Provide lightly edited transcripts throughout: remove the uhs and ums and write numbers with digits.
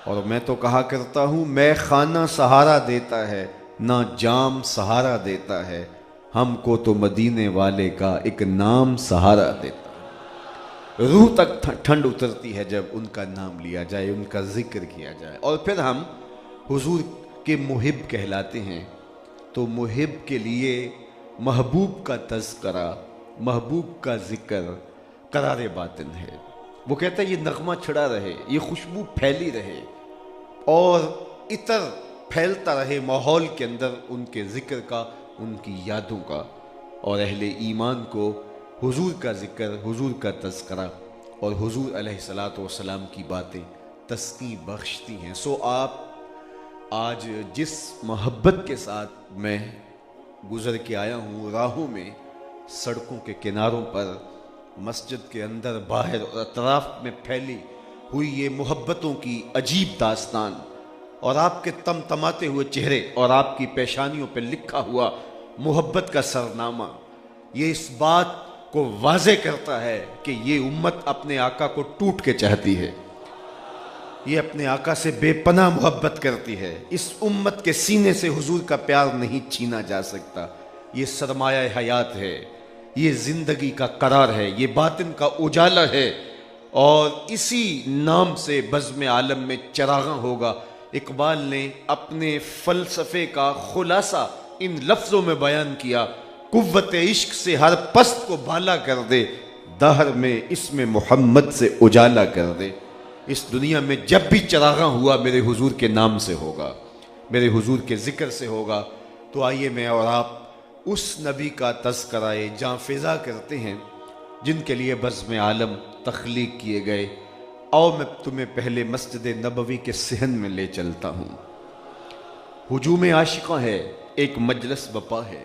اور میں تو کہا کرتا ہوں میں خانہ سہارا دیتا ہے نہ جام سہارا دیتا ہے، ہم کو تو مدینے والے کا ایک نام سہارا دیتا ہے۔ روح تک ٹھنڈ اترتی ہے جب ان کا نام لیا جائے، ان کا ذکر کیا جائے، اور پھر ہم حضور کے محب کہلاتے ہیں۔ تو محب کے لیے محبوب کا تذکرہ، محبوب کا ذکر قرار باطن ہے۔ وہ کہتا ہے یہ نغمہ چھڑا رہے، یہ خوشبو پھیلی رہے اور عطر پھیلتا رہے ماحول کے اندر ان کے ذکر کا، ان کی یادوں کا، اور اہل ایمان کو حضور کا ذکر، حضور کا تذکرہ اور حضور علیہ الصلاۃ والسلام کی باتیں تسکین بخشتی ہیں۔ سو آپ آج جس محبت کے ساتھ میں گزر کے آیا ہوں، راہوں میں، سڑکوں کے کناروں پر، مسجد کے اندر، باہر اور اطراف میں پھیلی ہوئی یہ محبتوں کی عجیب داستان، اور آپ کے تمتماتے ہوئے چہرے اور آپ کی پیشانیوں پہ لکھا ہوا محبت کا سرنامہ، یہ اس بات کو واضح کرتا ہے کہ یہ امت اپنے آقا کو ٹوٹ کے چاہتی ہے، یہ اپنے آقا سے بے پناہ محبت کرتی ہے۔ اس امت کے سینے سے حضور کا پیار نہیں چھینا جا سکتا۔ یہ سرمایہ حیات ہے، یہ زندگی کا قرار ہے، یہ باطن کا اجالا ہے، اور اسی نام سے بزم عالم میں چراغاں ہوگا۔ اقبال نے اپنے فلسفے کا خلاصہ ان لفظوں میں بیان کیا: قوت عشق سے ہر پست کو بالا کر دے، دہر میں اس میں محمد سے اجالا کر دے۔ اس دنیا میں جب بھی چراغاں ہوا میرے حضور کے نام سے ہوگا، میرے حضور کے ذکر سے ہوگا۔ تو آئیے میں اور آپ اس نبی کا تذکرہ جاں فضا کرتے ہیں جن کے لیے بزم عالم تخلیق کیے گئے۔ آؤ میں تمہیں پہلے مسجد نبوی کے صحن میں لے چلتا ہوں۔ ہجوم عاشقاں ہے، ایک مجلس بپا ہے،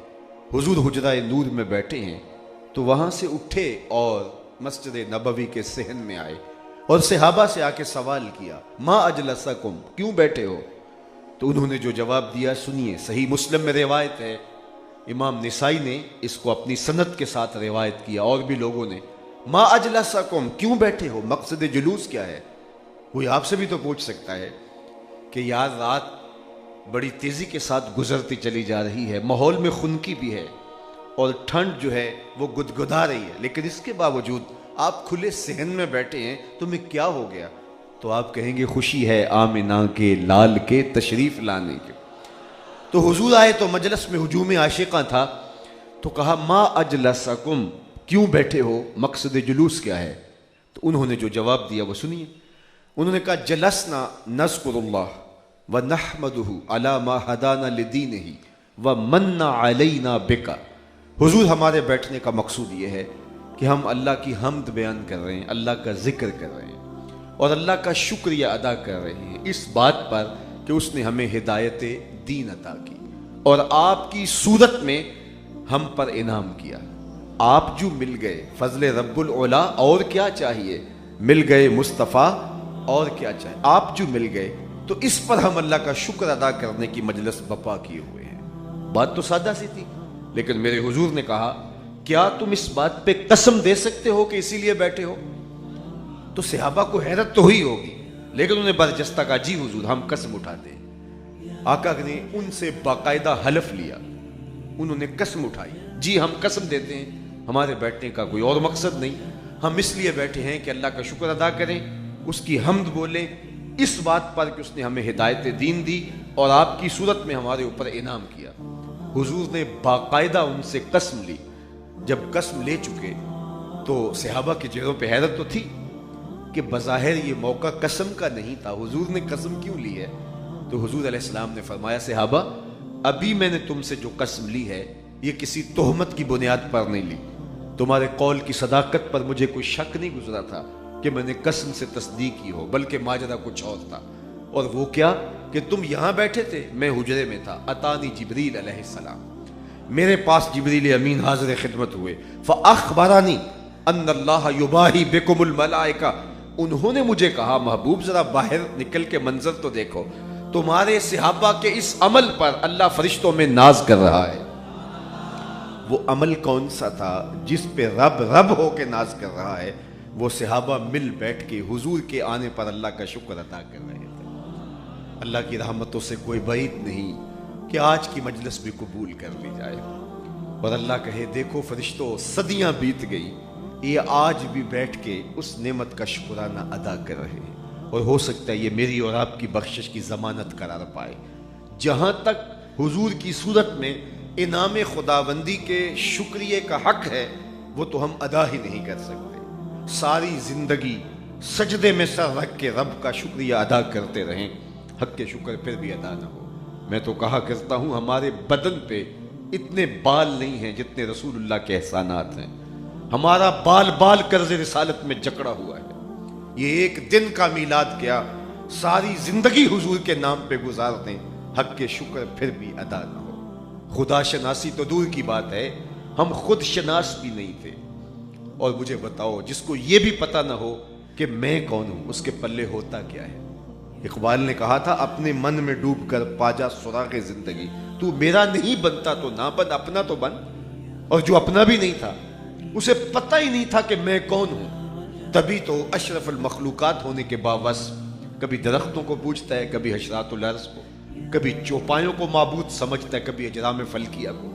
حضور حجرہ نور میں بیٹھے ہیں، تو وہاں سے اٹھے اور مسجد نبوی کے صحن میں آئے اور صحابہ سے آ کے سوال کیا: ما اجلسکم، کیوں بیٹھے ہو؟ تو انہوں نے جو جواب دیا سنیے، صحیح مسلم میں روایت ہے، امام نسائی نے اس کو اپنی سند کے ساتھ روایت کیا، اور بھی لوگوں نے۔ ما اجلسکم، کیوں بیٹھے ہو؟ مقصد جلوس کیا ہے؟ کوئی آپ سے بھی تو پوچھ سکتا ہے کہ یار رات بڑی تیزی کے ساتھ گزرتی چلی جا رہی ہے، ماحول میں خنکی بھی ہے اور ٹھنڈ جو ہے وہ گدگدا رہی ہے، لیکن اس کے باوجود آپ کھلے صحن میں بیٹھے ہیں، تمہیں کیا ہو گیا؟ تو آپ کہیں گے خوشی ہے آمنہ کے لال کے تشریف لانے کے۔ تو حضور آئے تو مجلس میں ہجوم عاشقاں تھا، تو کہا ما اجلسکم، کیوں بیٹھے ہو؟ مقصد جلوس کیا ہے؟ تو انہوں نے جو جواب دیا وہ سنیے۔ انہوں نے کہا جلسنا نذکر اللہ ونحمدہ علی ما ہدانا لدینہ ومن علینا بک۔ حضور ہمارے بیٹھنے کا مقصود یہ ہے کہ ہم اللہ کی حمد بیان کر رہے ہیں، اللہ کا ذکر کر رہے ہیں، اور اللہ کا شکریہ ادا کر رہے ہیں اس بات پر کہ اس نے ہمیں ہدایت دین عطا کی اور آپ کی صورت میں ہم پر انعام کیا۔ آپ جو مل گئے، فضل رب العلا، اور کیا چاہیے؟ مل گئے مصطفیٰ، اور کیا چاہیے؟ آپ جو مل گئے، تو اس پر ہم اللہ کا شکر ادا کرنے کی مجلس بپا کیے ہوئے ہیں۔ بات تو سادہ سی تھی، لیکن میرے حضور نے کہا کیا تم اس بات پہ قسم دے سکتے ہو کہ اسی لیے بیٹھے ہو؟ تو صحابہ کو حیرت تو ہوئی ہوگی، لیکن انہوں نے برجستہ کہا جی حضور ہم قسم اٹھاتے ہیں۔ آقا نے ان سے باقاعدہ حلف لیا، انہوں نے قسم اٹھائی، جی ہم قسم دیتے ہیں ہمارے بیٹھنے کا کوئی اور مقصد نہیں، ہم اس لیے بیٹھے ہیں کہ اللہ کا شکر ادا کریں، اس کی حمد بولیں، اس بات پر کہ اس نے ہمیں ہدایت دین دی اور آپ کی صورت میں ہمارے اوپر انعام کیا۔ حضور نے باقاعدہ ان سے قسم لی۔ جب قسم لے چکے تو صحابہ کے چہروں پہ حیرت تو تھی کہ بظاہر یہ موقع قسم کا نہیں تھا، حضور نے قسم کیوں لی ہے؟ تو حضور علیہ السلام نے فرمایا صحابہ ابھی میں نے تم سے جو قسم لی ہے یہ کسی تہمت کی بنیاد پر نہیں لی، تمہارے قول کی صداقت پر مجھے کوئی شک نہیں گزرا تھا کہ میں نے قسم سے تصدیق کی ہو، بلکہ ماجرا کچھ اور تھا، اور وہ کیا کہ تم یہاں بیٹھے تھے، میں حجرے میں تھا، اتانی جبریل علیہ السلام، میرے پاس جبریل امین حاضر خدمت ہوئے، فاخبرانی ان اللہ یباہی بکم الملائکہ، انہوں نے مجھے کہا محبوب ذرا باہر نکل کے منظر تو دیکھو، تمہارے صحابہ کے اس عمل پر اللہ فرشتوں میں ناز کر رہا ہے۔ وہ عمل کون سا تھا جس پہ رب رب ہو کے ناز کر رہا ہے؟ وہ صحابہ مل بیٹھ کے حضور کے آنے پر اللہ کا شکر ادا کر رہے تھے۔ اللہ کی رحمتوں سے کوئی بعید نہیں کہ آج کی مجلس بھی قبول کر لی جائے اور اللہ کہے دیکھو فرشتوں صدیاں بیت گئی، یہ آج بھی بیٹھ کے اس نعمت کا شکرانہ ادا کر رہے ہیں، اور ہو سکتا ہے یہ میری اور آپ کی بخشش کی ضمانت قرار پائے۔ جہاں تک حضور کی صورت میں انعام خداوندی کے شکریہ کا حق ہے وہ تو ہم ادا ہی نہیں کر سکتے۔ ساری زندگی سجدے میں سر رکھ کے رب کا شکریہ ادا کرتے رہیں، حق کے شکر پھر بھی ادا نہ ہو۔ میں تو کہا کرتا ہوں ہمارے بدن پہ اتنے بال نہیں ہیں جتنے رسول اللہ کے احسانات ہیں، ہمارا بال بال قرض رسالت میں جکڑا ہوا ہے۔ یہ ایک دن کا میلاد کیا، ساری زندگی حضور کے نام پہ گزار دیں، حق کے شکر پھر بھی ادا نہ ہو۔ خدا شناسی تو دور کی بات ہے، ہم خود شناس بھی نہیں تھے۔ اور مجھے بتاؤ جس کو یہ بھی پتہ نہ ہو کہ میں کون ہوں، اس کے پلے ہوتا کیا ہے؟ اقبال نے کہا تھا اپنے من میں ڈوب کر پاجا سراغ زندگی، تو میرا نہیں بنتا تو نہ بن، اپنا تو بن۔ اور جو اپنا بھی نہیں تھا اسے پتہ ہی نہیں تھا کہ میں کون ہوں، تبھی تو اشرف المخلوقات ہونے کے باوجود کبھی درختوں کو پوچھتا ہے، کبھی حشرات الارض کو، کبھی چوپایوں کو معبود سمجھتا ہے، کبھی اجرام فلکیہ کو،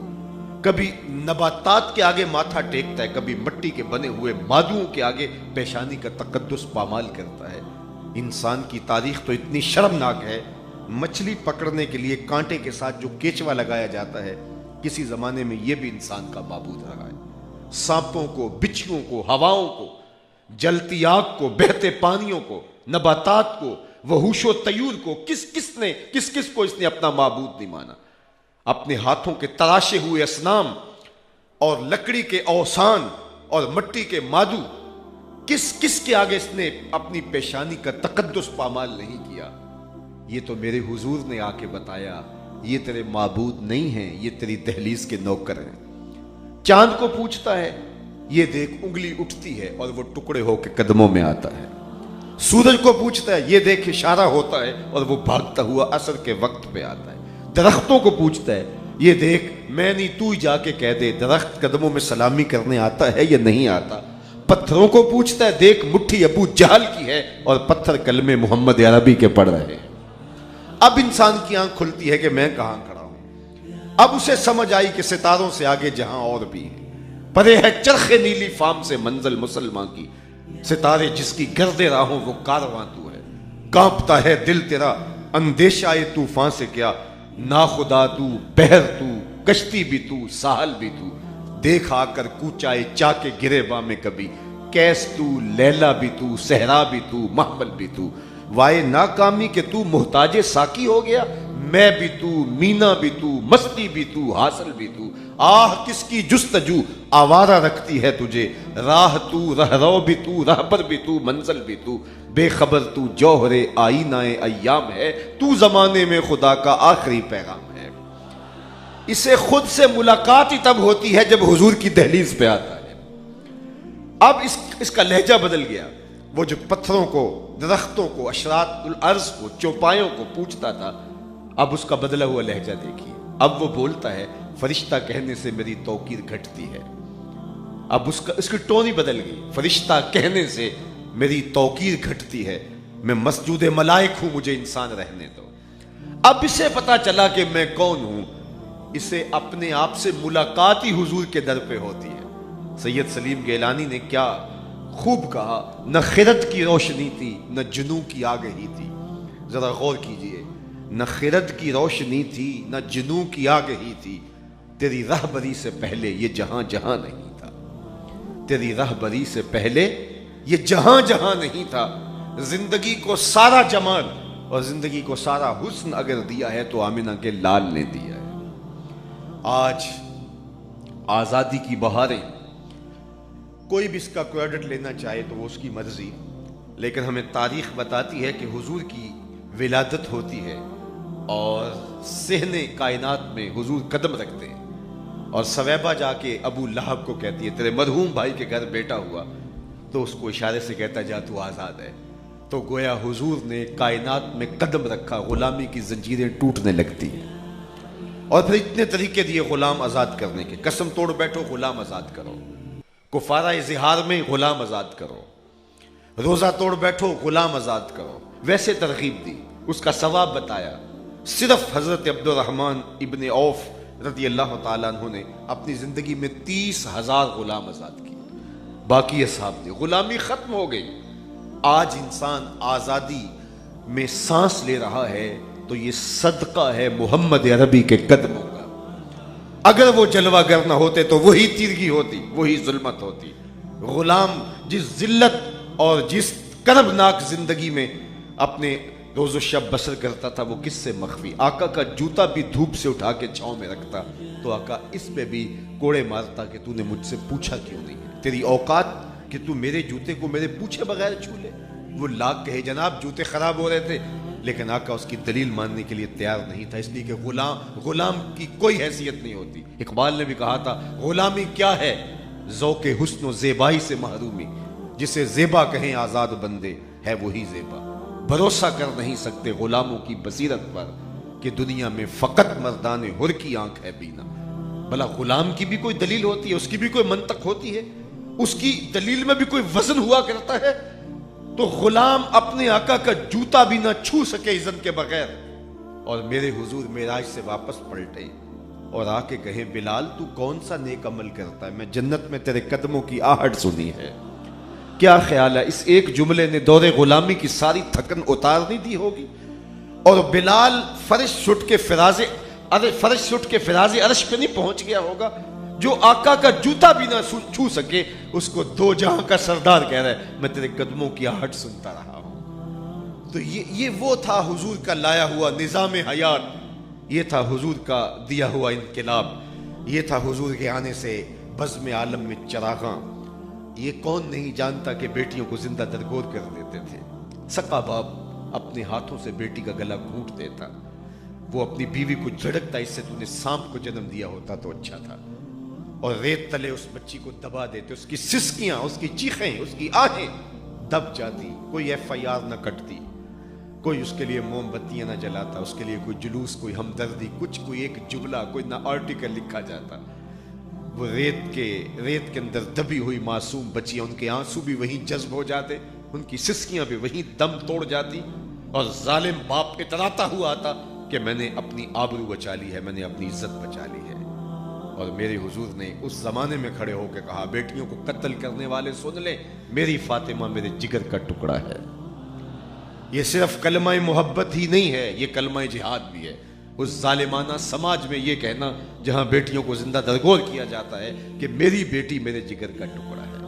کبھی نباتات کے آگے ماتھا ٹیکتا ہے، کبھی مٹی کے بنے ہوئے مادوں کے آگے پیشانی کا تقدس پامال کرتا ہے۔ انسان کی تاریخ تو اتنی شرمناک ہے، مچھلی پکڑنے کے لیے کانٹے کے ساتھ جو کیچوا لگایا جاتا ہے کسی زمانے میں یہ بھی انسان کا معبود رہا ہے۔ سانپوں کو، بچھوؤں کو، ہواؤں کو، جلتی آگ کو، بہتے پانیوں کو، نباتات کو، وحوش و طیور کو، کس کو اس نے اپنا معبود نہیں مانا؟ اپنے ہاتھوں کے تراشے ہوئے اصنام اور لکڑی کے اوثان اور مٹی کے مادو، کس کے آگے اس نے اپنی پیشانی کا تقدس پامال نہیں کیا؟ یہ تو میرے حضور نے آ کے بتایا یہ تیرے معبود نہیں ہیں، یہ تیری دہلیز کے نوکر ہیں۔ چاند کو پوچھتا ہے یہ دیکھ انگلی اٹھتی ہے اور وہ ٹکڑے ہو کے قدموں میں آتا ہے۔ سورج کو پوچھتا ہے یہ دیکھ اشارہ ہوتا ہے اور وہ بھاگتا ہوا عصر کے وقت پہ آتا ہے۔ درختوں کو پوچھتا ہے یہ دیکھ میں نہیں تو ہی جا کے کہہ دے، درخت قدموں میں سلامی کرنے آتا ہے یا نہیں آتا۔ پتھروں کو پوچھتا ہے دیکھ مٹھی ابو جہل کی ہے اور پتھر کلمے محمد عربی کے پڑھ رہے ہیں۔ اب انسان کی آنکھ کھلتی ہے کہ میں کہاں کھڑا ہوں۔ اب اسے سمجھ آئی کہ ستاروں سے آگے جہاں اور بھی ہیں، پرے ہے چرخ نیلی فام سے منزل مسلمان کی، ستارے جس کی گرد راہوں وہ کارواں تو ہے۔ کانپتا ہے دل تیرا اندیشہ طوفان سے کیا، ناخدا تو، بحر تو، کشتی بھی تو، ساحل بھی تو، دیکھ آ کر کوچائے چا کے گریباں میں کبھی، کیس تو، لیلا بھی تو، صحرا بھی تو، محمل بھی تو، وائے ناکامی کہ تو محتاج ساکی ہو گیا، میں بھی تو، مینا بھی تو، مستی بھی تو، حاصل بھی تو، آہ کس کی جستجو آوارہ رکھتی ہے تجھے، راہ تو، رہرو بھی تو، رہبر بھی تو، منزل بھی تو، بے خبر تو جوہر آئینہ ایام ہے، تو زمانے میں خدا کا آخری پیغام ہے۔ اسے خود سے ملاقات ہی تب ہوتی ہے جب حضور کی دہلیز پہ آتا ہے۔ اب اس کا لہجہ بدل گیا، وہ جو پتھروں کو، درختوں کو، اشرات الارض کو، چوپایوں کو پوچھتا تھا، اب اس کا بدلا ہوا لہجہ دیکھیے۔ اب وہ بولتا ہے فرشتہ کہنے سے میری توقیر گھٹتی ہے۔ اب اس کی ٹون ہی بدل گئی، فرشتہ کہنے سے میری توقیر گھٹتی ہے، میں مسجود ملائک ہوں، مجھے انسان رہنے دو۔ اب اسے پتا چلا کہ میں کون ہوں، اسے اپنے آپ سے ملاقات ہی حضور کے در پہ ہوتی ہے۔ سید سلیم گیلانی نے کیا خوب کہا، نہ خرد کی روشنی تھی نہ جنوں کی آگہی تھی۔ ذرا غور کیجئے، نہ خرد کی روشنی تھی نہ جنوں کی آگہی تھی، تیری رہبری سے پہلے یہ جہاں جہاں نہیں تھا، تیری رہبری سے پہلے یہ جہاں جہاں نہیں تھا۔ زندگی کو سارا جمال اور زندگی کو سارا حسن اگر دیا ہے تو آمنہ کے لال نے دیا ہے۔ آج آزادی کی بہاریں، کوئی بھی اس کا کریڈٹ لینا چاہے تو وہ اس کی مرضی، لیکن ہمیں تاریخ بتاتی ہے کہ حضور کی ولادت ہوتی ہے اور صحن کائنات میں حضور قدم رکھتے ہیں، اور سویبہ جا کے ابو لہب کو کہتی ہے تیرے مرحوم بھائی کے گھر بیٹا ہوا، تو اس کو اشارے سے کہتا جا تو آزاد ہے۔ تو گویا حضور نے کائنات میں قدم رکھا، غلامی کی زنجیریں ٹوٹنے لگتی ہیں، اور پھر اتنے طریقے دیے غلام آزاد کرنے کے، قسم توڑ بیٹھو غلام آزاد کرو، کفارہ اظہار میں غلام آزاد کرو، روزہ توڑ بیٹھو غلام آزاد کرو، ویسے ترغیب دی، اس کا ثواب بتایا. صرف حضرت عبدالرحمن ابن عوف رضی اللہ تعالیٰ عنہ نے اپنی زندگی میں 30,000 غلام آزاد کیے. باقی اصحاب نے. غلامی ختم ہو گئی. آج انسان آزادی میں سانس لے رہا ہے تو یہ صدقہ ہے محمد عربی کے قدموں کا. اگر وہ جلوہ گر نہ ہوتے تو وہی تیرگی ہوتی, وہی ظلمت ہوتی. غلام جس ذلت اور جس کربناک زندگی میں اپنے روز و شب بسر کرتا تھا وہ کس سے مخفی. آقا کا جوتا بھی دھوپ سے اٹھا کے چھاؤں میں رکھتا تو آقا اس پہ بھی کوڑے مارتا کہ تو نے مجھ سے پوچھا کیوں نہیں, تیری اوقات کہ تو میرے جوتے کو میرے پوچھے بغیر چھو لے. وہ لاکھ کہے جناب جوتے خراب ہو رہے تھے, لیکن آقا اس کی دلیل ماننے کے لیے تیار نہیں تھا, اس لیے کہ غلام کی کوئی حیثیت نہیں ہوتی. اقبال نے بھی کہا تھا غلامی کیا ہے, ذوق حسن و زیبائی سے محرومی, جسے زیبا کہیں آزاد بندے ہے وہی زیبا. بھروسہ کر نہیں سکتے غلاموں کی بصیرت پر کہ دنیا میں فقط مردان حر کی آنکھ ہے بینا. بھلا غلام کی بھی کوئی دلیل ہوتی ہے, اس کی بھی کوئی منطق ہوتی ہے, اس کی دلیل میں بھی کوئی وزن ہوا کرتا ہے. تو غلام اپنے آقا کا جوتا بھی نہ چھو سکے اذن کے بغیر, اور میرے حضور معراج سے واپس پلٹے اور آ کے کہیں بلال تو کون سا نیک عمل کرتا ہے, میں جنت میں تیرے قدموں کی آہٹ سنی ہے. کیا خیال ہے اس ایک جملے نے دور غلامی کی ساری تھکن اتار نہیں دی ہوگی. اور بلال فرش چھٹ کے فراز عرش پہ نہیں پہنچ گیا ہوگا. جو آقا کا جوتا بھی نہ چھو سکے اس کو دو جہاں کا سردار کہہ رہا ہے میں تیرے قدموں کی آہٹ سنتا رہا ہوں. تو یہ وہ تھا حضور کا لایا ہوا نظام حیات, یہ تھا حضور کا دیا ہوا انقلاب, یہ تھا حضور کے آنے سے بزم عالم میں چراغاں. یہ کون نہیں جانتا کہ بیٹیوں کو زندہ درگور کر دیتے تھے. سقا باپ اپنے ہاتھوں سے بیٹی کا گلا گھونٹ دیتا, وہ اپنی بیوی کو جھڑکتا اس سے تو نے سانپ کو جنم دیا ہوتا تو اچھا تھا, اور ریت تلے اس بچی کو دبا دیتے. اس کی سسکیاں, اس کی چیخیں, اس کی آہیں دب جاتی. کوئی FIR نہ کٹتی, کوئی اس کے لیے موم بتیاں نہ جلاتا, اس کے لیے کوئی جلوس, کوئی ہمدردی, کوئی ایک جملہ, کوئی نہ آرٹیکل لکھا جاتا. وہ ریت کے اندر دبی ہوئی معصوم بچیاں, ان کے آنسو بھی وہیں جذب ہو جاتے, ان کی سسکیاں بھی وہیں دم توڑ جاتی, اور ظالم باپ اتراتا ہوا آتا کہ میں نے اپنی آبرو بچا لی ہے, میں نے اپنی عزت بچا لی ہے. اور میرے حضور نے اس زمانے میں کھڑے ہو کے کہا بیٹیوں کو قتل کرنے والے سن لیں, میری فاطمہ میرے جگر کا ٹکڑا ہے. یہ صرف کلمہ محبت ہی نہیں ہے, یہ کلمہ جہاد بھی ہے. اس ظالمانہ سماج میں یہ کہنا جہاں بیٹیوں کو زندہ درگور کیا جاتا ہے کہ میری بیٹی میرے جگر کا ٹکڑا ہے.